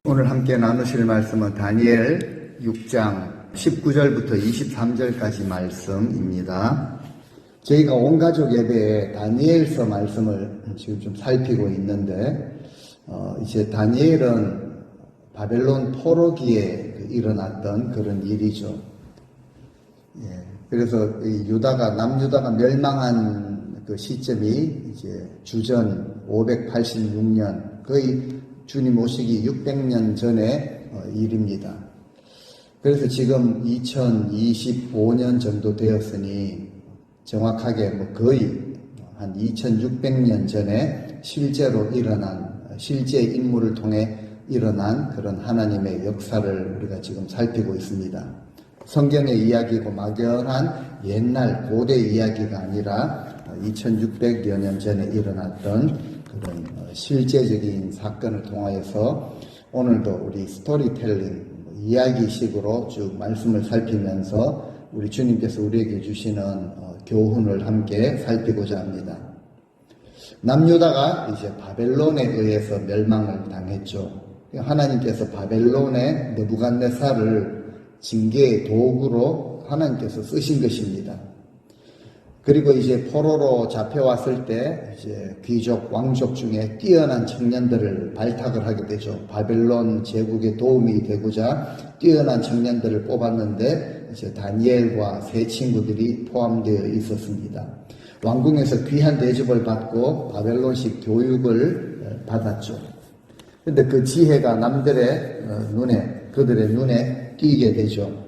오늘 함께 나누실 말씀은 다니엘 6장 19절부터 23절까지 말씀입니다. 저희가 온 가족 예배에 다니엘서 말씀을 지금 좀 살피고 있는데, 이제 다니엘은 바벨론 포로기에 일어났던 그런 일이죠. 그래서 남유다가 멸망한 그 시점이 이제 주전 586년, 거의 주님 오시기 600년 전의 일입니다. 그래서 지금 2025년 정도 되었으니 정확하게 거의 한 2600년 전에 실제로 일어난, 실제 인물을 통해 일어난 그런 하나님의 역사를 우리가 지금 살피고 있습니다. 성경의 이야기고 막연한 옛날 고대 이야기가 아니라 2600여 년 전에 일어났던 그런 실제적인 사건을 통하여서 오늘도 우리 스토리텔링, 이야기식으로 쭉 말씀을 살피면서 우리 주님께서 우리에게 주시는 교훈을 함께 살피고자 합니다. 남유다가 이제 바벨론에 의해서 멸망을 당했죠. 하나님께서 바벨론의 느부갓네살을 징계의 도구로 하나님께서 쓰신 것입니다. 그리고 이제 포로로 잡혀왔을 때 이제 귀족, 왕족 중에 뛰어난 청년들을 발탁을 하게 되죠. 바벨론 제국에 도움이 되고자 뛰어난 청년들을 뽑았는데 이제 다니엘과 세 친구들이 포함되어 있었습니다. 왕궁에서 귀한 대접을 받고 바벨론식 교육을 받았죠. 근데 그 지혜가 그들의 눈에 띄게 되죠.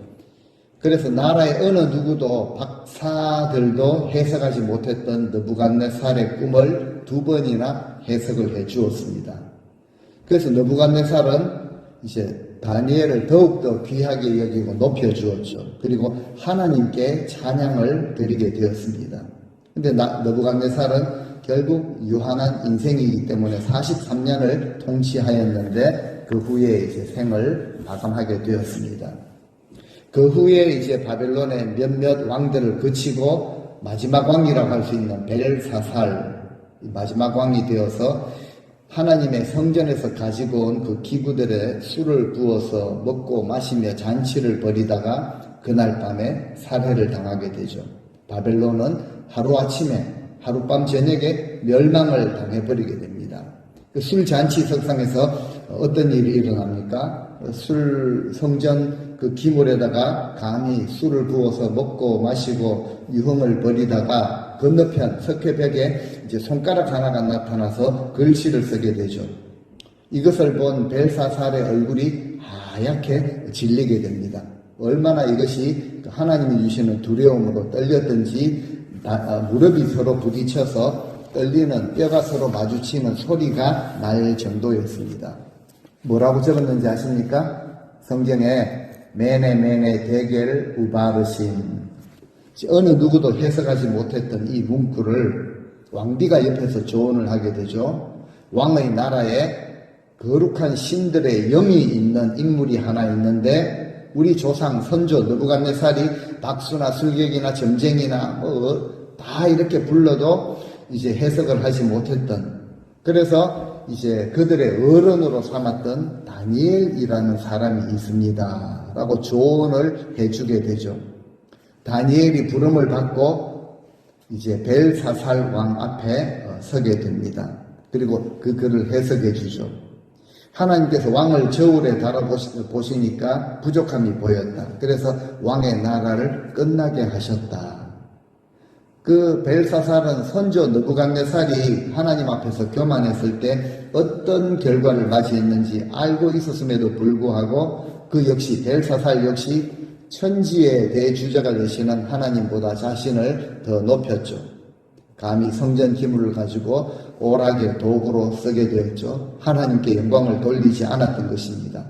그래서 나라의 어느 누구도 박사들도 해석하지 못했던 느부갓네살의 꿈을 2번이나 해석을 해 주었습니다. 그래서 느부갓네살은 이제 다니엘을 더욱더 귀하게 여기고 높여 주었죠. 그리고 하나님께 찬양을 드리게 되었습니다. 근데 느부갓네살은 결국 유한한 인생이기 때문에 43년을 통치하였는데 그 후에 이제 생을 마감하게 되었습니다. 그 후에 이제 바벨론의 몇몇 왕들을 거치고 마지막 왕이라고 할 수 있는 벨사살, 마지막 왕이 되어서 하나님의 성전에서 가지고 온 그 기구들의 술을 부어서 먹고 마시며 잔치를 벌이다가 그날 밤에 살해를 당하게 되죠. 바벨론은 하룻밤 저녁에 멸망을 당해버리게 됩니다. 그 술잔치 석상에서 어떤 일이 일어납니까? 성전 그 기물에다가 감히 술을 부어서 먹고 마시고 유흥을 벌이다가 건너편 석회벽에 이제 손가락 하나가 나타나서 글씨를 쓰게 되죠. 이것을 본 벨사살의 얼굴이 하얗게 질리게 됩니다. 얼마나 이것이 하나님이 주시는 두려움으로 떨렸던지 무릎이 서로 부딪혀서 떨리는, 뼈가 서로 마주치는 소리가 날 정도였습니다. 뭐라고 적었는지 아십니까? 성경에 메네 데겔 우바르신, 어느 누구도 해석하지 못했던 이 문구를 왕비가 옆에서 조언을 하게 되죠. 왕의 나라에 거룩한 신들의 영이 있는 인물이 하나 있는데 우리 조상 선조 느부갓네살이 박수나 술객이나 점쟁이나 다 이렇게 불러도 이제 해석을 하지 못했던, 그래서 이제 그들의 어른으로 삼았던 다니엘이라는 사람이 있습니다 라고 조언을 해주게 되죠. 다니엘이 부름을 받고 이제 벨사살 왕 앞에 서게 됩니다. 그리고 그 글을 해석해 주죠. 하나님께서 왕을 저울에 달아보시니까 부족함이 보였다. 그래서 왕의 나라를 끝나게 하셨다. 그 벨사살은 선조 느부갓네살이 하나님 앞에서 교만했을 때 어떤 결과를 맞이했는지 알고 있었음에도 불구하고 그 역시 벨사살 역시 천지의 대주자가 되시는 하나님보다 자신을 더 높였죠. 감히 성전 기물을 가지고 오락의 도구로 쓰게 되었죠. 하나님께 영광을 돌리지 않았던 것입니다.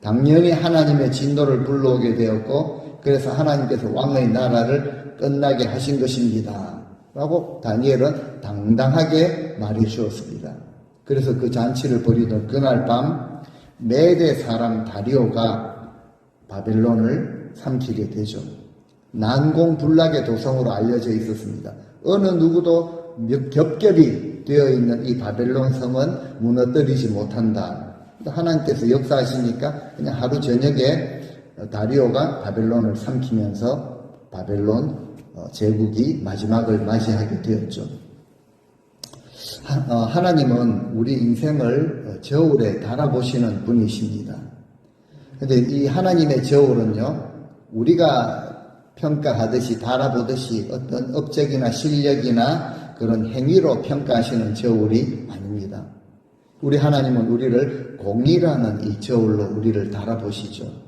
당연히 하나님의 진노를 불러오게 되었고 그래서 하나님께서 왕의 나라를 끝나게 하신 것입니다. 라고 다니엘은 당당하게 말해 주었습니다. 그래서 그 잔치를 벌이던 그날 밤 메대 사람 다리오가 바벨론을 삼키게 되죠. 난공불락의 도성으로 알려져 있었습니다. 어느 누구도 겹겹이 되어 있는 이 바벨론 성은 무너뜨리지 못한다. 하나님께서 역사하시니까 그냥 하루 저녁에 다리오가 바벨론을 삼키면서 바벨론 제국이 마지막을 맞이하게 되었죠. 하나님은 우리 인생을 저울에 달아보시는 분이십니다. 근데 이 하나님의 저울은요, 우리가 평가하듯이 달아보듯이 어떤 업적이나 실력이나 그런 행위로 평가하시는 저울이 아닙니다. 우리 하나님은 우리를 공의라는 이 저울로 우리를 달아보시죠.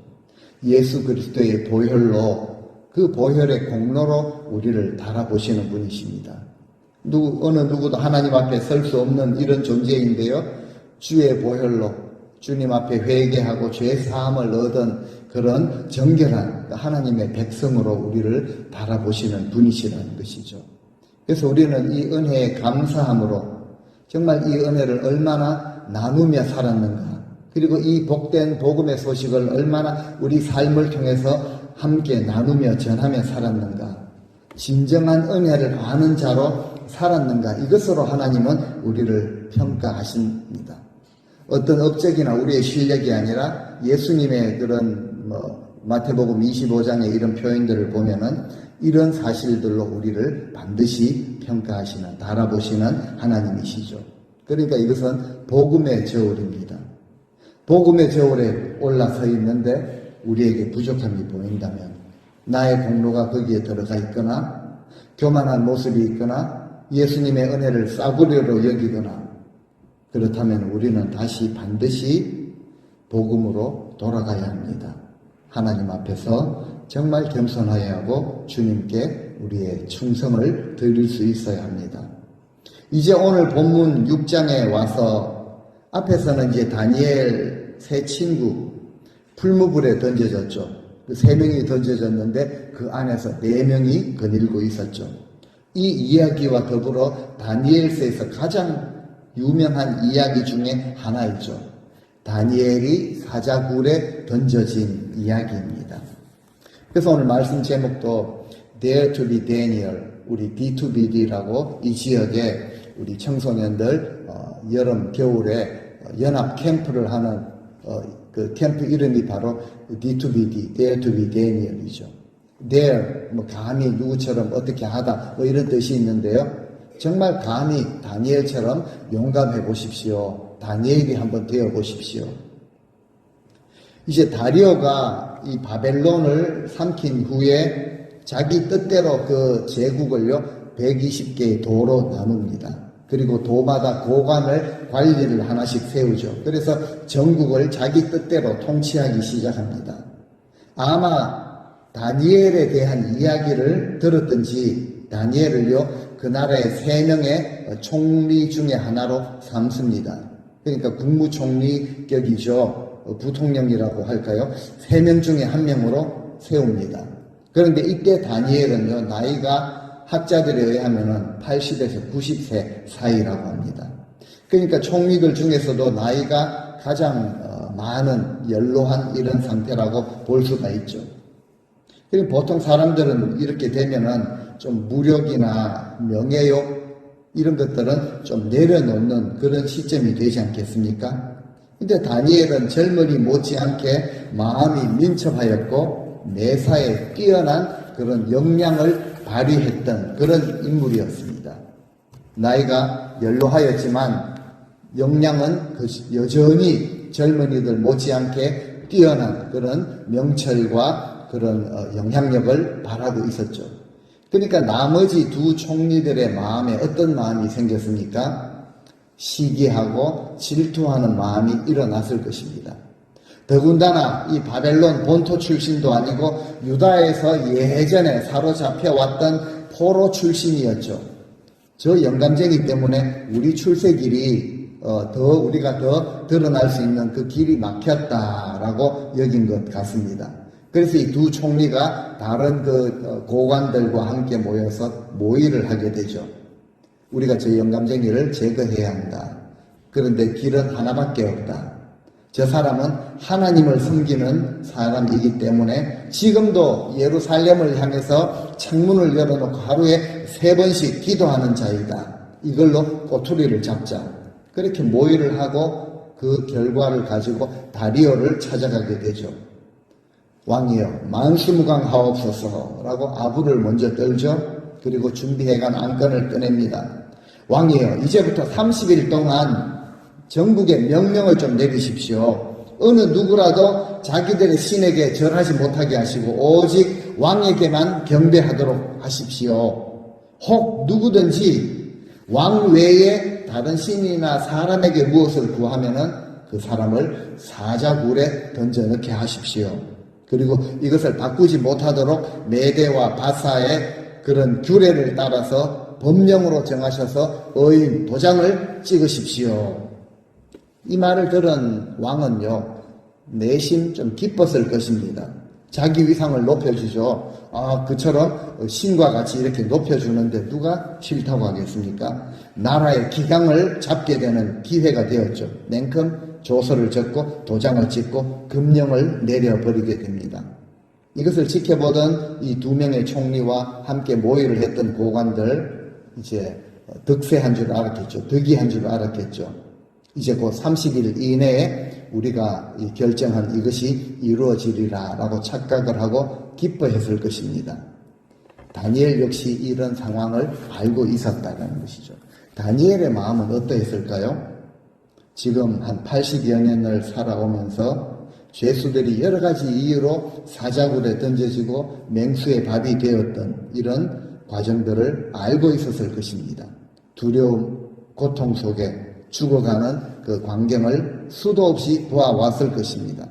예수 그리스도의 보혈로, 그 보혈의 공로로 우리를 달아보시는 분이십니다. 어느 누구도 하나님 앞에 설 수 없는 이런 존재인데요, 주의 보혈로 주님 앞에 회개하고 죄 사함을 얻은 그런 정결한 하나님의 백성으로 우리를 바라보시는 분이시라는 것이죠. 그래서 우리는 이 은혜에 감사함으로 정말 이 은혜를 얼마나 나누며 살았는가, 그리고 이 복된 복음의 소식을 얼마나 우리 삶을 통해서 함께 나누며 전하며 살았는가, 진정한 은혜를 아는 자로 살았는가, 이것으로 하나님은 우리를 평가하십니다. 어떤 업적이나 우리의 실력이 아니라 예수님의 그런 마태복음 25장의 이런 표현들을 보면은 이런 사실들로 우리를 반드시 평가하시는, 달아보시는 하나님이시죠. 그러니까 이것은 복음의 저울입니다. 복음의 저울에 올라서 있는데 우리에게 부족함이 보인다면, 나의 공로가 거기에 들어가 있거나 교만한 모습이 있거나 예수님의 은혜를 싸구려로 여기거나 그렇다면 우리는 다시 반드시 복음으로 돌아가야 합니다. 하나님 앞에서 정말 겸손해야 하고 주님께 우리의 충성을 드릴 수 있어야 합니다. 이제 오늘 본문 6장에 와서 앞에서는 이제 다니엘 세 친구 풀무불에 던져졌죠. 그 세 명이 던져졌는데 그 안에서 네 명이 거닐고 있었죠. 이 이야기와 더불어 다니엘서에서 가장 유명한 이야기 중에 하나이죠. 다니엘이 사자굴에 던져진 이야기입니다. 그래서 오늘 말씀 제목도 Dare to be Daniel, 우리 D2BD라고 이 지역에 우리 청소년들 여름 겨울에 연합 캠프를 하는 그 캠프 이름이 바로 D2BD, Dare to be Daniel이죠. Dare, 감히 누구처럼 어떻게 하다 이런 뜻이 있는데요. 정말 감히 다니엘처럼 용감해 보십시오. 다니엘이 한번 되어 보십시오. 이제 다리오가 이 바벨론을 삼킨 후에 자기 뜻대로 그 제국을요 120개의 도로 나눕니다. 그리고 도마다 고관을 관리를 하나씩 세우죠. 그래서 전국을 자기 뜻대로 통치하기 시작합니다. 아마 다니엘에 대한 이야기를 들었든지 다니엘을요 그 나라의 3명의 총리 중에 하나로 삼습니다. 그러니까 국무총리격이죠. 부통령이라고 할까요? 3명 중에 1명으로 세웁니다. 그런데 이때 다니엘은요 나이가 학자들에 의하면 80에서 90세 사이라고 합니다. 그러니까 총리들 중에서도 나이가 가장 많은 연로한 이런 상태라고 볼 수가 있죠. 그리고 보통 사람들은 이렇게 되면은 좀 무력이나 명예욕 이런 것들은 좀 내려놓는 그런 시점이 되지 않겠습니까? 근데 다니엘은 젊은이 못지않게 마음이 민첩하였고 매사에 뛰어난 그런 역량을 발휘했던 그런 인물이었습니다. 나이가 연로하였지만 역량은 여전히 젊은이들 못지않게 뛰어난 그런 명철과 그런 영향력을 발하고 있었죠. 그러니까 나머지 두 총리들의 마음에 어떤 마음이 생겼습니까? 시기하고 질투하는 마음이 일어났을 것입니다. 더군다나 이 바벨론 본토 출신도 아니고 유다에서 예전에 사로잡혀왔던 포로 출신이었죠. 저 영감쟁이 때문에 우리 출세길이 우리가 더 드러날 수 있는 그 길이 막혔다라고 여긴 것 같습니다. 그래서 이 두 총리가 다른 그 고관들과 함께 모여서 모의를 하게 되죠. 우리가 저 영감쟁이를 제거해야 한다. 그런데 길은 하나밖에 없다. 저 사람은 하나님을 섬기는 사람이기 때문에 지금도 예루살렘을 향해서 창문을 열어놓고 하루에 3번씩 기도하는 자이다. 이걸로 꼬투리를 잡자. 그렇게 모의를 하고 그 결과를 가지고 다리오를 찾아가게 되죠. 왕이여 만수무강하옵소서라고 아부를 먼저 떨죠. 그리고 준비해간 안건을 꺼냅니다. 왕이여 이제부터 30일 동안 전국에 명령을 좀 내리십시오. 어느 누구라도 자기들의 신에게 절하지 못하게 하시고 오직 왕에게만 경배하도록 하십시오. 혹 누구든지 왕 외에 다른 신이나 사람에게 무엇을 구하면은 그 사람을 사자굴에 던져 넣게 하십시오. 그리고 이것을 바꾸지 못하도록 메대와 바사의 그런 규례를 따라서 법령으로 정하셔서 의인 도장을 찍으십시오. 이 말을 들은 왕은요, 내심 좀 기뻤을 것입니다. 자기 위상을 높여주죠. 그처럼 신과 같이 이렇게 높여주는데 누가 싫다고 하겠습니까? 나라의 기강을 잡게 되는 기회가 되었죠. 냉큼 조서를 적고 도장을 찍고 금령을 내려버리게 됩니다. 이것을 지켜보던 이 2명의 총리와 함께 모의를 했던 고관들 이제 득세한 줄 알았겠죠. 득이한 줄 알았겠죠. 이제 곧 30일 이내에 우리가 결정한 이것이 이루어지리라 라고 착각을 하고 기뻐했을 것입니다. 다니엘 역시 이런 상황을 알고 있었다는 것이죠. 다니엘의 마음은 어떠했을까요? 지금 한 80여 년을 살아오면서 죄수들이 여러 가지 이유로 사자굴에 던져지고 맹수의 밥이 되었던 이런 과정들을 알고 있었을 것입니다. 두려움, 고통 속에 죽어가는 그 광경을 수도 없이 보아왔을 것입니다.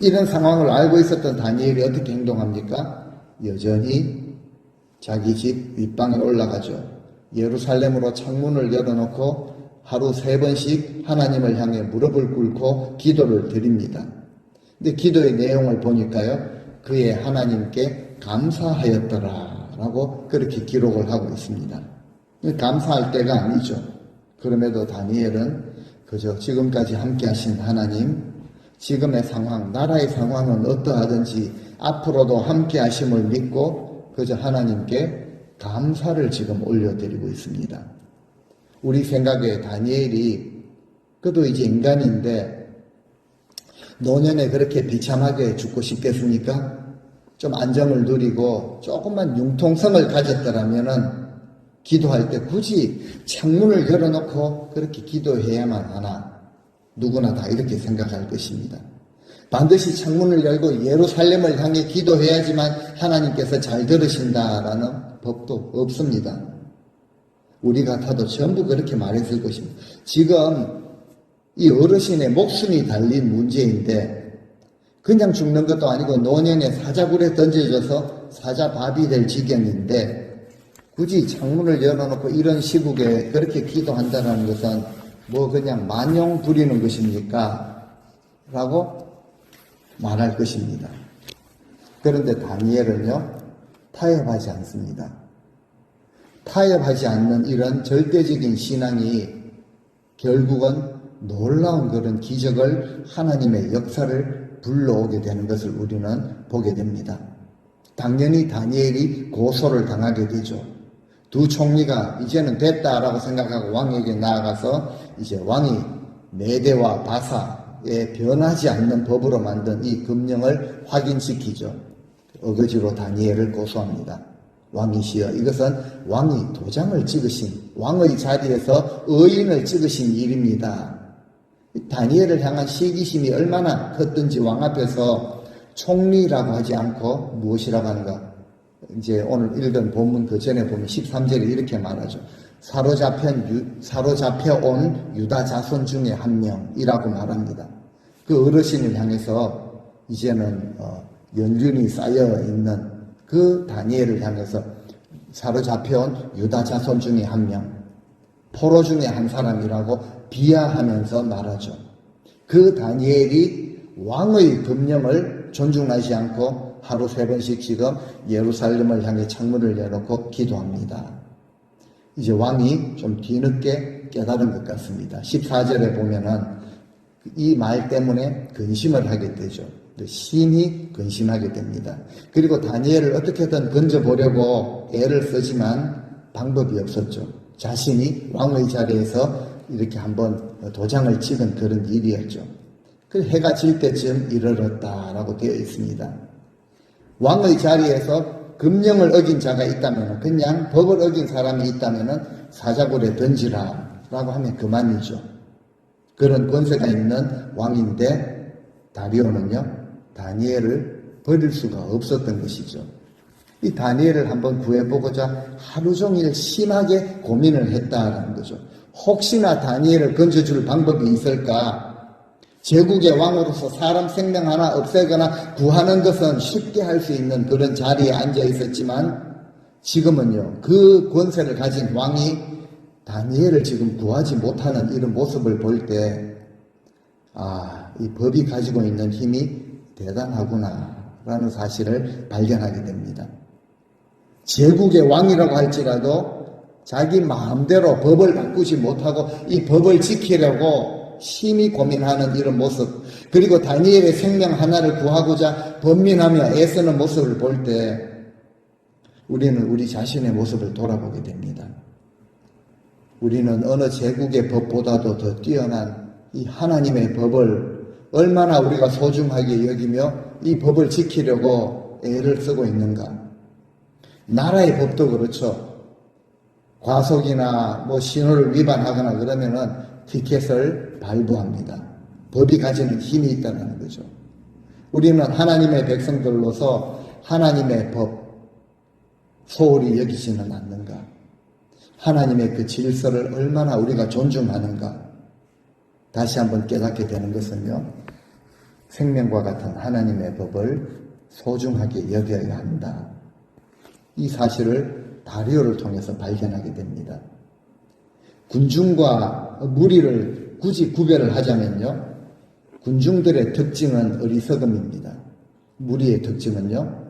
이런 상황을 알고 있었던 다니엘이 어떻게 행동합니까? 여전히 자기 집 윗방에 올라가죠. 예루살렘으로 창문을 열어놓고 하루 3번씩 하나님을 향해 무릎을 꿇고 기도를 드립니다. 근데 기도의 내용을 보니까요, 그의 하나님께 감사하였더라 라고 그렇게 기록을 하고 있습니다. 감사할 때가 아니죠. 그럼에도 다니엘은 그저 지금까지 함께 하신 하나님, 지금의 상황, 나라의 상황은 어떠하든지 앞으로도 함께 하심을 믿고 그저 하나님께 감사를 지금 올려드리고 있습니다. 우리 생각에 다니엘이 그도 이제 인간인데 노년에 그렇게 비참하게 죽고 싶겠습니까? 좀 안정을 누리고 조금만 융통성을 가졌더라면은 기도할 때 굳이 창문을 열어놓고 그렇게 기도해야만 하나? 누구나 다 이렇게 생각할 것입니다. 반드시 창문을 열고 예루살렘을 향해 기도해야지만 하나님께서 잘 들으신다라는 법도 없습니다. 우리 같아도 전부 그렇게 말했을 것입니다. 지금 이 어르신의 목숨이 달린 문제인데 그냥 죽는 것도 아니고 노년에 사자굴에 던져져서 사자밥이 될 지경인데 굳이 창문을 열어놓고 이런 시국에 그렇게 기도한다는 것은 뭐 그냥 만용 부리는 것입니까? 라고 말할 것입니다. 그런데 다니엘은요, 타협하지 않습니다. 타협하지 않는 이런 절대적인 신앙이 결국은 놀라운 그런 기적을 하나님의 역사를 불러오게 되는 것을 우리는 보게 됩니다. 당연히 다니엘이 고소를 당하게 되죠. 두 총리가 이제는 됐다라고 생각하고 왕에게 나아가서 이제 왕이 메대와 바사에 변하지 않는 법으로 만든 이 금령을 확인시키죠. 어거지로 다니엘을 고소합니다. 왕이시여, 이것은 왕이 도장을 찍으신, 왕의 자리에서 의인을 찍으신 일입니다. 다니엘을 향한 시기심이 얼마나 컸든지 왕 앞에서 총리라고 하지 않고 무엇이라고 하는가? 이제 오늘 읽은 본문 그 전에 보면 13절에 이렇게 말하죠. 사로잡혀온 유다 자손 중에 한 명이라고 말합니다. 그 어르신을 향해서 이제는 연륜이 쌓여 있는 그 다니엘을 향해서 사로잡혀온 유다 자손 중에 한 명, 포로 중에 한 사람이라고 비하하면서 말하죠. 그 다니엘이 왕의 금령을 존중하지 않고 하루 3번씩 지금 예루살렘을 향해 창문을 열어놓고 기도합니다. 이제 왕이 좀 뒤늦게 깨달은 것 같습니다. 14절에 보면은 이 말 때문에 근심을 하게 되죠. 심히 근심하게 됩니다. 그리고 다니엘을 어떻게든 건져보려고 애를 쓰지만 방법이 없었죠. 자신이 왕의 자리에서 이렇게 한번 도장을 찍은 그런 일이었죠. 그 해가 질 때쯤 이르렀다라고 되어 있습니다. 왕의 자리에서 금령을 어긴 자가 있다면, 그냥 법을 어긴 사람이 있다면 사자굴에 던지라 라고 하면 그만이죠. 그런 권세가 있는 왕인데 다리오는요, 다니엘을 버릴 수가 없었던 것이죠. 이 다니엘을 한번 구해보고자 하루 종일 심하게 고민을 했다라는 거죠. 혹시나 다니엘을 건져줄 방법이 있을까? 제국의 왕으로서 사람 생명 하나 없애거나 구하는 것은 쉽게 할 수 있는 그런 자리에 앉아 있었지만 지금은요, 그 권세를 가진 왕이 다니엘을 지금 구하지 못하는 이런 모습을 볼 때, 이 법이 가지고 있는 힘이 대단하구나 라는 사실을 발견하게 됩니다. 제국의 왕이라고 할지라도 자기 마음대로 법을 바꾸지 못하고 이 법을 지키려고 심히 고민하는 이런 모습, 그리고 다니엘의 생명 하나를 구하고자 번민하며 애쓰는 모습을 볼 때 우리는 우리 자신의 모습을 돌아보게 됩니다. 우리는 어느 제국의 법보다도 더 뛰어난 이 하나님의 법을 얼마나 우리가 소중하게 여기며 이 법을 지키려고 애를 쓰고 있는가. 나라의 법도 그렇죠. 과속이나 신호를 위반하거나 그러면은 티켓을 발부합니다. 법이 가지는 힘이 있다는 거죠. 우리는 하나님의 백성들로서 하나님의 법 소홀히 여기지는 않는가? 하나님의 그 질서를 얼마나 우리가 존중하는가? 다시 한번 깨닫게 되는 것은요, 생명과 같은 하나님의 법을 소중하게 여겨야 한다. 이 사실을 다리오를 통해서 발견하게 됩니다. 군중과 무리를 굳이 구별을 하자면요, 군중들의 특징은 어리석음입니다. 무리의 특징은요,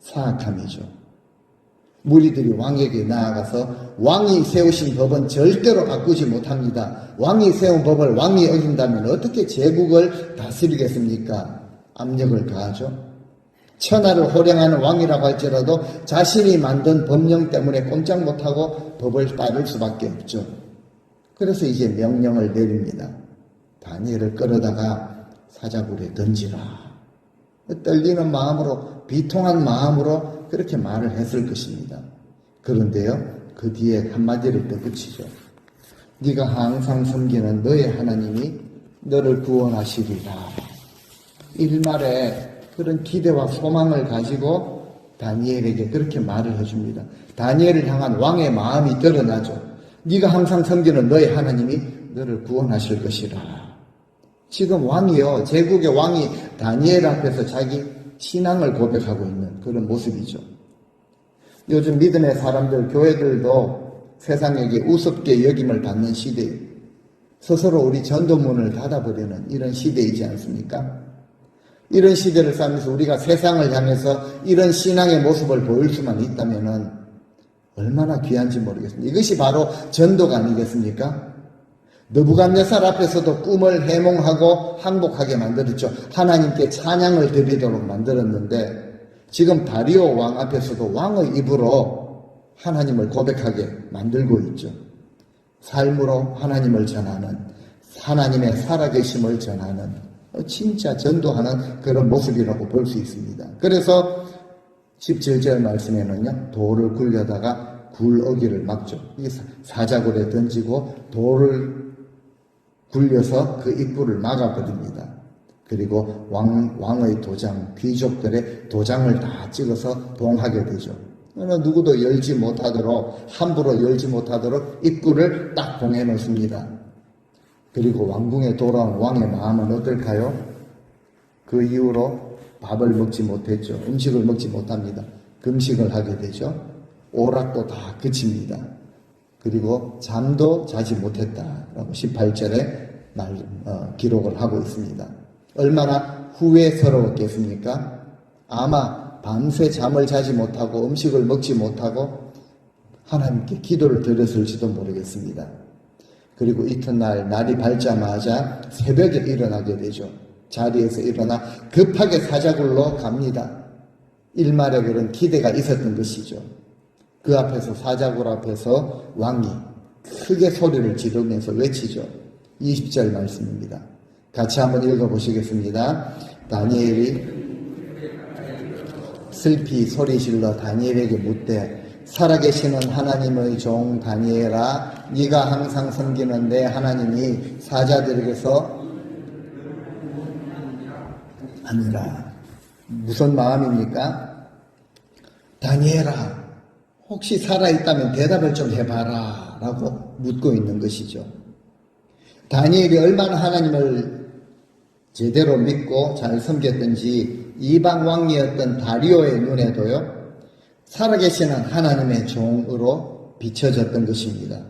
사악함이죠. 무리들이 왕에게 나아가서 왕이 세우신 법은 절대로 바꾸지 못합니다. 왕이 세운 법을 왕이 어긴다면 어떻게 제국을 다스리겠습니까? 압력을 가하죠. 천하를 호령하는 왕이라고 할지라도 자신이 만든 법령 때문에 꼼짝 못하고 법을 따를 수밖에 없죠. 그래서 이제 명령을 내립니다. 다니엘을 끌어다가 사자굴에 던지라. 떨리는 마음으로, 비통한 마음으로 그렇게 말을 했을 것입니다. 그런데요, 그 뒤에 한마디를 더 붙이죠. 네가 항상 섬기는 너의 하나님이 너를 구원하시리라. 일말에 그런 기대와 소망을 가지고 다니엘에게 그렇게 말을 해줍니다. 다니엘을 향한 왕의 마음이 드러나죠. 네가 항상 섬기는 너의 하나님이 너를 구원하실 것이라. 지금 왕이요, 제국의 왕이 다니엘 앞에서 자기 신앙을 고백하고 있는 그런 모습이죠. 요즘 믿음의 사람들, 교회들도 세상에게 우습게 여김을 받는 시대에 스스로 우리 전도문을 닫아버리는 이런 시대이지 않습니까? 이런 시대를 살면서 우리가 세상을 향해서 이런 신앙의 모습을 보일 수만 있다면은 얼마나 귀한지 모르겠습니다. 이것이 바로 전도가 아니겠습니까? 느부갓네살 앞에서도 꿈을 해몽하고 항복하게 만들었죠. 하나님께 찬양을 드리도록 만들었는데 지금 다리오 왕 앞에서도 왕의 입으로 하나님을 고백하게 만들고 있죠. 삶으로 하나님을 전하는, 하나님의 살아계심을 전하는, 진짜 전도하는 그런 모습이라고 볼 수 있습니다. 그래서 17절 말씀에는요, 돌을 굴려다가 굴어기를 막죠. 이 사자굴에 던지고 돌을 굴려서 그 입구를 막아버립니다. 그리고 왕의 도장, 귀족들의 도장을 다 찍어서 봉하게 되죠. 누구도 열지 못하도록, 함부로 열지 못하도록 입구를 딱 봉해 놓습니다. 그리고 왕궁에 돌아온 왕의 마음은 어떨까요? 그 이후로 밥을 먹지 못했죠. 음식을 먹지 못합니다. 금식을 하게 되죠. 오락도 다 그칩니다. 그리고 잠도 자지 못했다라고 18절에 기록을 하고 있습니다. 얼마나 후회스러웠겠습니까? 아마 밤새 잠을 자지 못하고 음식을 먹지 못하고 하나님께 기도를 드렸을지도 모르겠습니다. 그리고 이튿날 날이 밝자마자 새벽에 일어나게 되죠. 자리에서 일어나 급하게 사자굴로 갑니다. 일말의 그런 기대가 있었던 것이죠. 그 앞에서 사자굴 앞에서 왕이 크게 소리를 지르면서 외치죠. 20절 말씀입니다. 같이 한번 읽어보시겠습니다. 다니엘이 슬피 소리질러 다니엘에게 묻되 살아계시는 하나님의 종 다니엘아, 네가 항상 섬기는 내 하나님이 사자들에게서 아니라. 무슨 마음입니까? 다니엘아, 혹시 살아있다면 대답을 좀 해봐라 라고 묻고 있는 것이죠. 다니엘이 얼마나 하나님을 제대로 믿고 잘 섬겼던지 이방 왕이었던 다리오의 눈에도요, 살아계시는 하나님의 종으로 비춰졌던 것입니다.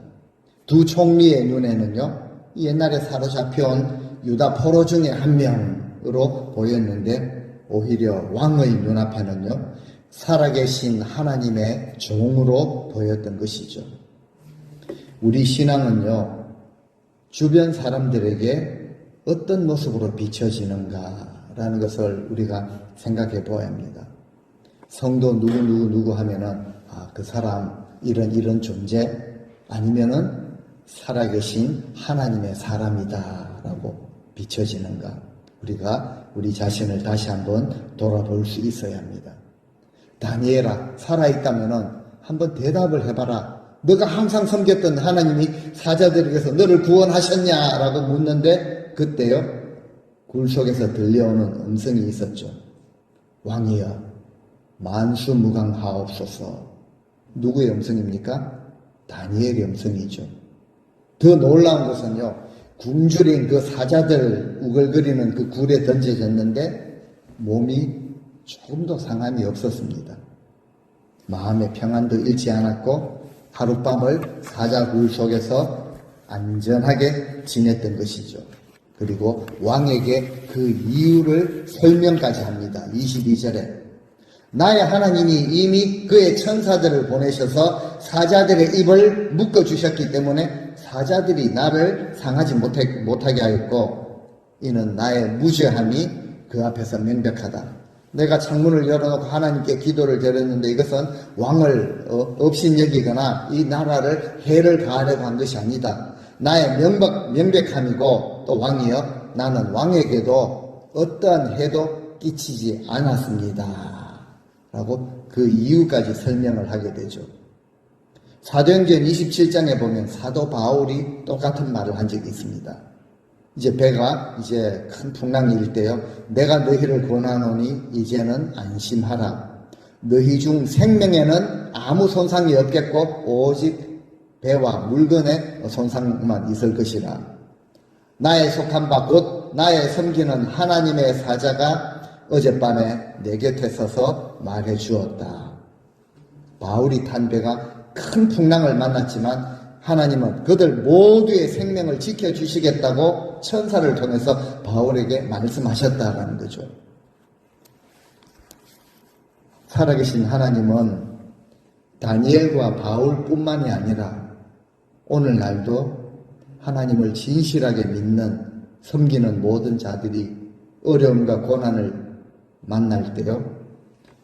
두 총리의 눈에는요, 옛날에 사로잡혀온 유다 포로 중에 한 명으로 보였는데 오히려 왕의 눈앞에는요, 살아계신 하나님의 종으로 보였던 것이죠. 우리 신앙은요, 주변 사람들에게 어떤 모습으로 비춰지는가라는 것을 우리가 생각해 보아야 합니다. 성도 누구 하면은 그 사람 이런 존재, 아니면은 살아계신 하나님의 사람이다라고 비춰지는가, 우리가 우리 자신을 다시 한번 돌아볼 수 있어야 합니다. 다니엘아, 살아있다면은 한번 대답을 해봐라. 너가 항상 섬겼던 하나님이 사자들에게서 너를 구원하셨냐라고 묻는데, 그때요, 굴 속에서 들려오는 음성이 있었죠. 왕이여, 만수무강하옵소서. 누구의 음성입니까? 다니엘의 음성이죠. 더 놀라운 것은요, 굶주린 그 사자들 우글거리는 그 굴에 던져졌는데 몸이 조금도 상함이 없었습니다. 마음의 평안도 잃지 않았고 하룻밤을 사자굴 속에서 안전하게 지냈던 것이죠. 그리고 왕에게 그 이유를 설명까지 합니다. 22절에 나의 하나님이 이미 그의 천사들을 보내셔서 사자들의 입을 묶어주셨기 때문에 사자들이 나를 상하지 못하게 하였고, 이는 나의 무죄함이 그 앞에서 명백하다. 내가 창문을 열어놓고 하나님께 기도를 드렸는데 이것은 왕을 업신여기거나 이 나라를 해를 가하려고 한 것이 아니다. 나의 명백함이고, 또 왕이여, 나는 왕에게도 어떠한 해도 끼치지 않았습니다 라고 그 이유까지 설명을 하게 되죠. 사도행전 27장에 보면 사도 바울이 똑같은 말을 한 적이 있습니다. 이제 배가 이제 큰 풍랑이 일 때요, 내가 너희를 권하노니 이제는 안심하라. 너희 중 생명에는 아무 손상이 없겠고 오직 배와 물건의 손상만 있을 것이라. 나의 속한 바 곧 나의 섬기는 하나님의 사자가 어젯밤에 내 곁에 서서 말해 주었다. 바울이 탄 배가 큰 풍랑을 만났지만 하나님은 그들 모두의 생명을 지켜주시겠다고 천사를 통해서 바울에게 말씀하셨다라는 거죠. 살아계신 하나님은 다니엘과 바울뿐만이 아니라 오늘날도 하나님을 진실하게 믿는, 섬기는 모든 자들이 어려움과 고난을 만날 때요,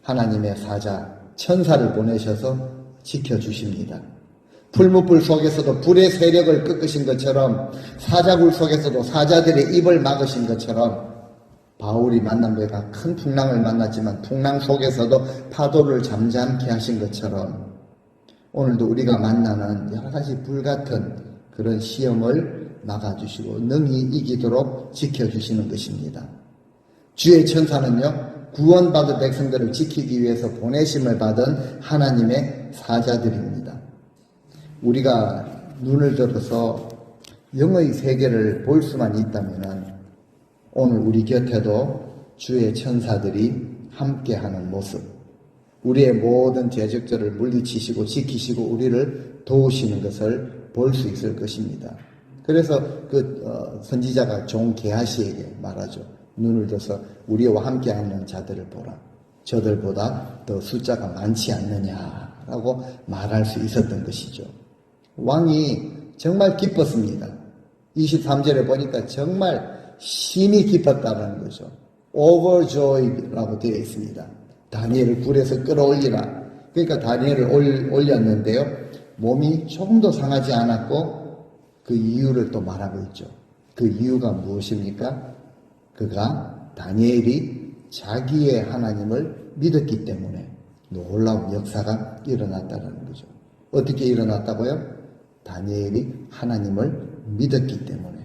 하나님의 사자, 천사를 보내셔서 지켜주십니다. 풀무불 속에서도 불의 세력을 꺾으신 것처럼, 사자굴 속에서도 사자들의 입을 막으신 것처럼, 바울이 만난 배가 큰 풍랑을 만났지만 풍랑 속에서도 파도를 잠잠케 하신 것처럼, 오늘도 우리가 만나는 여러 가지 불같은 그런 시험을 막아주시고 능히 이기도록 지켜주시는 것입니다. 주의 천사는요, 구원받은 백성들을 지키기 위해서 보내심을 받은 하나님의 사자들입니다. 우리가 눈을 들어서 영의 세계를 볼 수만 있다면 오늘 우리 곁에도 주의 천사들이 함께하는 모습, 우리의 모든 대적들을 물리치시고 지키시고 우리를 도우시는 것을 볼 수 있을 것입니다. 그래서 선지자가 종 게하시에게 말하죠. 눈을 들어서 우리와 함께하는 자들을 보라. 저들보다 더 숫자가 많지 않느냐라고 말할 수 있었던 것이죠. 왕이 정말 기뻤습니다. 23절에 보니까 정말 심히 기뻤다는 거죠. overjoyed라고 되어 있습니다. 다니엘을 굴에서 끌어올리라. 그러니까 다니엘을 올렸는데요. 몸이 조금도 상하지 않았고 그 이유를 또 말하고 있죠. 그 이유가 무엇입니까? 그가 다니엘이 자기의 하나님을 믿었기 때문에 놀라운 역사가 일어났다는 거죠. 어떻게 일어났다고요? 다니엘이 하나님을 믿었기 때문에.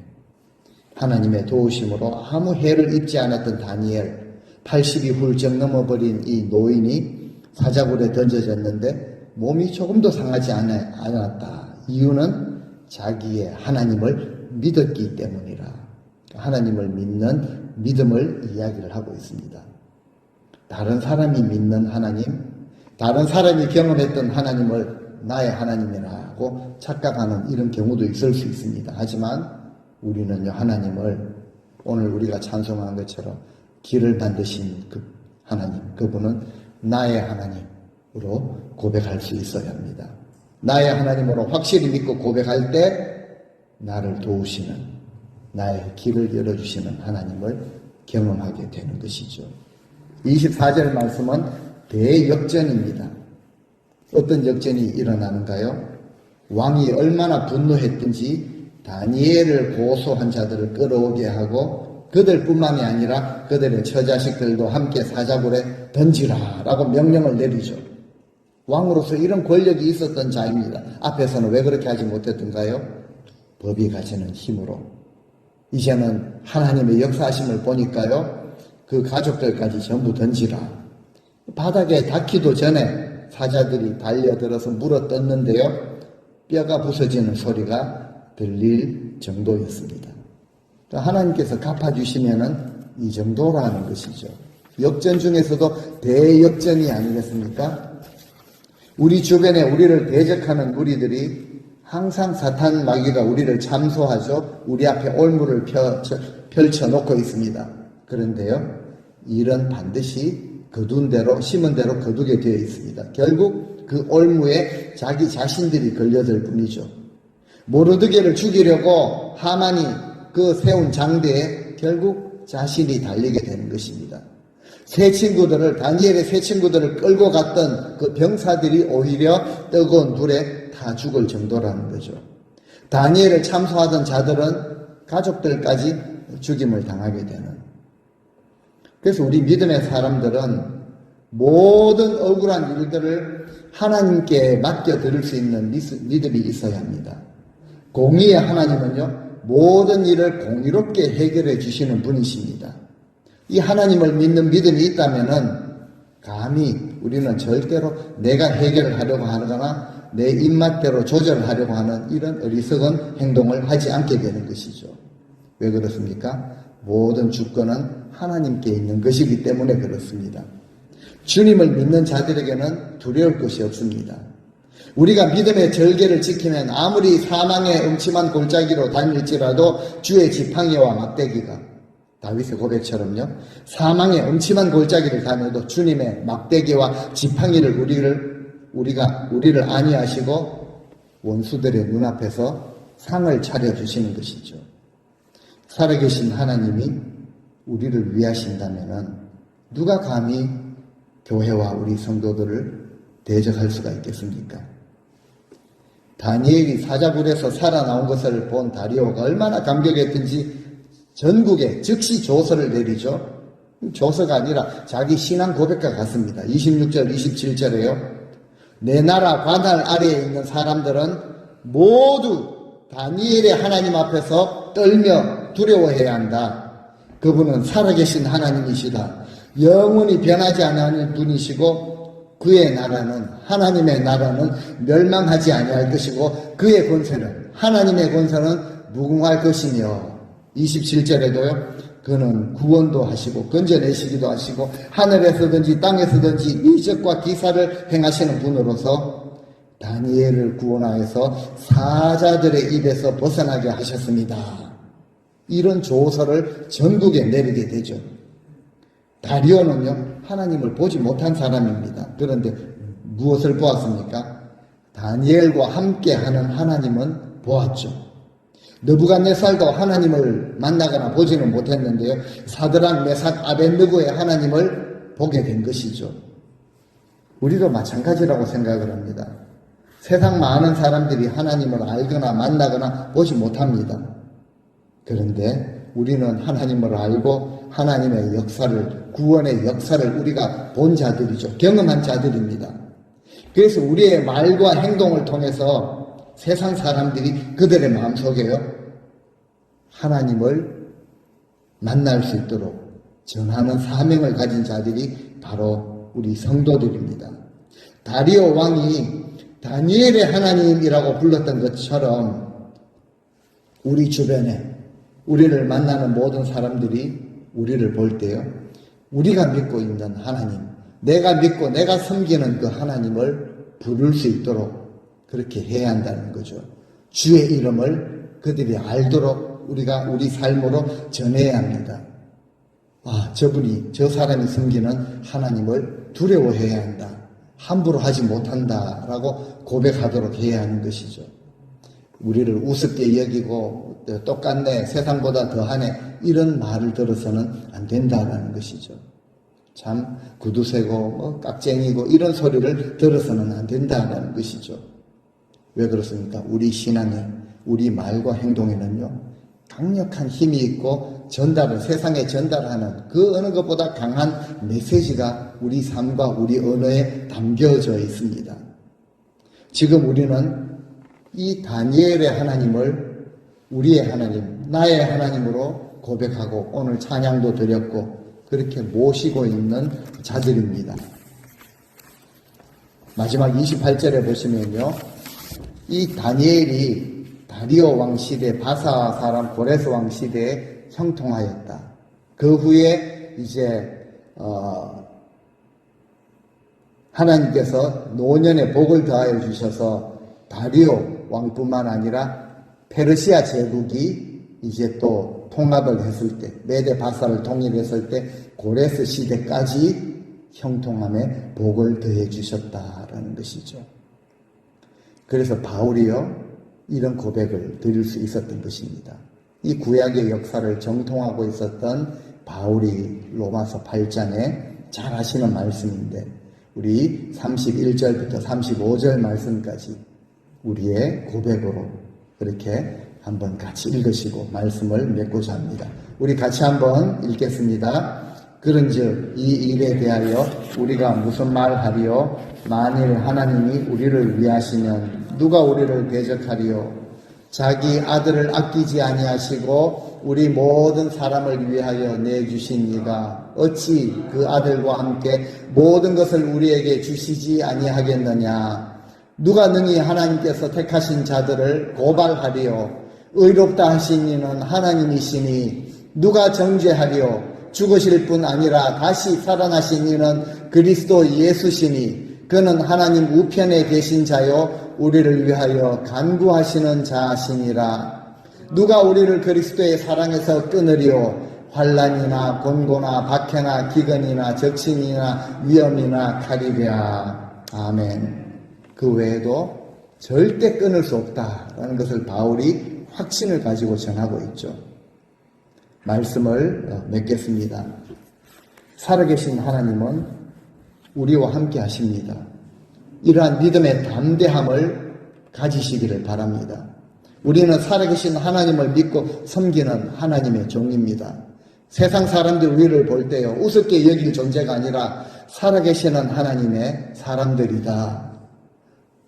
하나님의 도우심으로 아무 해를 입지 않았던 다니엘, 80이 훌쩍 넘어버린 이 노인이 사자굴에 던져졌는데 몸이 조금도 상하지 않았다. 이유는 자기의 하나님을 믿었기 때문이라. 하나님을 믿는 믿음을 이야기를 하고 있습니다. 다른 사람이 믿는 하나님, 다른 사람이 경험했던 하나님을 나의 하나님이라고 착각하는 이런 경우도 있을 수 있습니다. 하지만 우리는요, 하나님을 오늘 우리가 찬송한 것처럼 길을 만드신 그 하나님, 그분은 나의 하나님으로 고백할 수 있어야 합니다. 나의 하나님으로 확실히 믿고 고백할 때 나를 도우시는, 나의 길을 열어주시는 하나님을 경험하게 되는 것이죠. 24절 말씀은 대역전입니다. 어떤 역전이 일어나는가요? 왕이 얼마나 분노했든지 다니엘을 고소한 자들을 끌어오게 하고 그들뿐만이 아니라 그들의 처자식들도 함께 사자굴에 던지라라고 명령을 내리죠. 왕으로서 이런 권력이 있었던 자입니다. 앞에서는 왜 그렇게 하지 못했던가요? 법이 가지는 힘으로. 이제는 하나님의 역사하심을 보니까요, 그 가족들까지 전부 던지라. 바닥에 닿기도 전에 사자들이 달려들어서 물어 떴는데요, 뼈가 부서지는 소리가 들릴 정도였습니다. 하나님께서 갚아주시면은 이 정도라는 것이죠. 역전 중에서도 대역전이 아니겠습니까? 우리 주변에 우리를 대적하는 무리들이 항상 사탄 마귀가 우리를 참소하죠. 우리 앞에 올무를 펼쳐놓고 있습니다. 그런데요, 일은 반드시 거둔 대로, 심은 대로 거두게 되어 있습니다. 결국 그 올무에 자기 자신들이 걸려들 뿐이죠. 모르드게를 죽이려고 하만이 그 세운 장대에 결국 자신이 달리게 되는 것입니다. 다니엘의 세 친구들을 끌고 갔던 그 병사들이 오히려 뜨거운 불에 다 죽을 정도라는 거죠. 다니엘을 참소하던 자들은 가족들까지 죽임을 당하게 되는. 그래서 우리 믿음의 사람들은 모든 억울한 일들을 하나님께 맡겨드릴 수 있는 믿음이 있어야 합니다. 공의의 하나님은요, 모든 일을 공의롭게 해결해 주시는 분이십니다. 이 하나님을 믿는 믿음이 있다면은 감히 우리는 절대로 내가 해결을 하려고 하거나 내 입맛대로 조절하려고 하는 이런 어리석은 행동을 하지 않게 되는 것이죠. 왜 그렇습니까? 모든 주권은 하나님께 있는 것이기 때문에 그렇습니다. 주님을 믿는 자들에게는 두려울 것이 없습니다. 우리가 믿음의 절개를 지키면 아무리 사망의 음침한 골짜기로 다닐지라도 주의 지팡이와 막대기가, 다윗의 고백처럼요, 사망의 음침한 골짜기를 다녀도 주님의 막대기와 지팡이를 우리를 안위하시고 원수들의 눈앞에서 상을 차려주시는 것이죠. 살아계신 하나님이 우리를 위하신다면은 누가 감히 교회와 우리 성도들을 대적할 수가 있겠습니까? 다니엘이 사자굴에서 살아나온 것을 본 다리오가 얼마나 감격했든지 전국에 즉시 조서를 내리죠. 조서가 아니라 자기 신앙 고백과 같습니다. 26절, 27절에요. 내 나라 관할 아래에 있는 사람들은 모두 다니엘의 하나님 앞에서 떨며 두려워해야 한다. 그분은 살아계신 하나님이시다. 영원히 변하지 않는 분이시고 그의 나라는, 하나님의 나라는 멸망하지 아니할 것이고 그의 권세는, 하나님의 권세는 무궁할 것이며 27절에도요. 그는 구원도 하시고 건져내시기도 하시고 하늘에서든지 땅에서든지 이적과 기사를 행하시는 분으로서 다니엘을 구원하여서 사자들의 입에서 벗어나게 하셨습니다. 이런 조서를 전국에 내리게 되죠. 다리오는요, 하나님을 보지 못한 사람입니다. 그런데 무엇을 보았습니까? 다니엘과 함께 하는 하나님은 보았죠. 느부갓네살도 하나님을 만나거나 보지는 못했는데요, 사드락, 메삭, 아벳느고의 하나님을 보게 된 것이죠. 우리도 마찬가지라고 생각을 합니다. 세상 많은 사람들이 하나님을 알거나 만나거나 보지 못합니다. 그런데 우리는 하나님을 알고 하나님의 역사를, 구원의 역사를 우리가 본 자들이죠. 경험한 자들입니다. 그래서 우리의 말과 행동을 통해서 세상 사람들이 그들의 마음속에요, 하나님을 만날 수 있도록 전하는 사명을 가진 자들이 바로 우리 성도들입니다. 다리오 왕이 다니엘의 하나님이라고 불렀던 것처럼 우리 주변에 우리를 만나는 모든 사람들이 우리를 볼 때요, 우리가 믿고 있는 하나님, 내가 믿고 내가 섬기는 그 하나님을 부를 수 있도록 그렇게 해야 한다는 거죠. 주의 이름을 그들이 알도록 우리가 우리 삶으로 전해야 합니다. 아, 저 사람이 섬기는 하나님을 두려워해야 한다, 함부로 하지 못한다라고 고백하도록 해야 하는 것이죠. 우리를 우습게 여기고 똑같네, 세상보다 더하네, 이런 말을 들어서는 안 된다는 것이죠. 참 구두쇠고 깍쟁이고 이런 소리를 들어서는 안 된다는 것이죠. 왜 그렇습니까? 우리 신앙에, 우리 말과 행동에는요, 강력한 힘이 있고 세상에 전달하는 그 어느 것보다 강한 메시지가 우리 삶과 우리 언어에 담겨져 있습니다. 지금 우리는 이 다니엘의 하나님을 우리의 하나님, 나의 하나님으로 고백하고 오늘 찬양도 드렸고 그렇게 모시고 있는 자들입니다. 마지막 28절에 보시면요, 이 다니엘이 다리오 왕 시대, 바사 사람 고레스 왕 시대에 형통하였다. 그 후에 이제 하나님께서 노년의 복을 더하여 주셔서 다리오 왕뿐만 아니라 페르시아 제국이 이제 또 통합을 했을 때, 메데 바사를 통일했을 때 고레스 시대까지 형통함에 복을 더해 주셨다라는 것이죠. 그래서 바울이요, 이런 고백을 드릴 수 있었던 것입니다. 이 구약의 역사를 정통하고 있었던 바울이 로마서 8장에 잘 아시는 말씀인데, 우리 31절부터 35절 말씀까지 우리의 고백으로 그렇게 한번 같이 읽으시고 말씀을 맺고자 합니다. 우리 같이 한번 읽겠습니다. 그런즉 이 일에 대하여 우리가 무슨 말하리요? 만일 하나님이 우리를 위하시면 누가 우리를 대적하리요? 자기 아들을 아끼지 아니하시고 우리 모든 사람을 위하여 내주신 이가 어찌 그 아들과 함께 모든 것을 우리에게 주시지 아니하겠느냐? 누가 능히 하나님께서 택하신 자들을 고발하리요? 의롭다 하신 이는 하나님이시니 누가 정죄하리요? 죽으실 뿐 아니라 다시 살아나신 이는 그리스도 예수시니 그는 하나님 우편에 계신 자요 우리를 위하여 간구하시는 자시니라. 누가 우리를 그리스도의 사랑에서 끊으리요? 환난이나 곤고나 박해나 기근이나 적신이나 위험이나 칼이랴. 아멘. 그 외에도 절대 끊을 수 없다라는 것을 바울이 확신을 가지고 전하고 있죠. 말씀을 맺겠습니다. 살아계신 하나님은 우리와 함께 하십니다. 이러한 믿음의 담대함을 가지시기를 바랍니다. 우리는 살아계신 하나님을 믿고 섬기는 하나님의 종입니다. 세상 사람들 우리를 볼 때요, 우습게 여길 존재가 아니라 살아계시는 하나님의 사람들이다.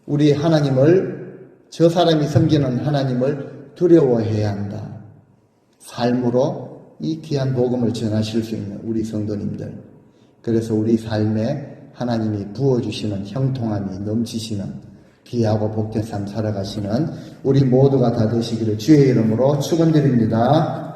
우리 하나님을, 저 사람이 섬기는 하나님을 두려워해야 한다. 삶으로 이 귀한 복음을 전하실 수 있는 우리 성도님들, 그래서 우리 삶에 하나님이 부어주시는 형통함이 넘치시는 귀하고 복된 삶 살아가시는 우리 모두가 다 되시기를 주의 이름으로 축원드립니다.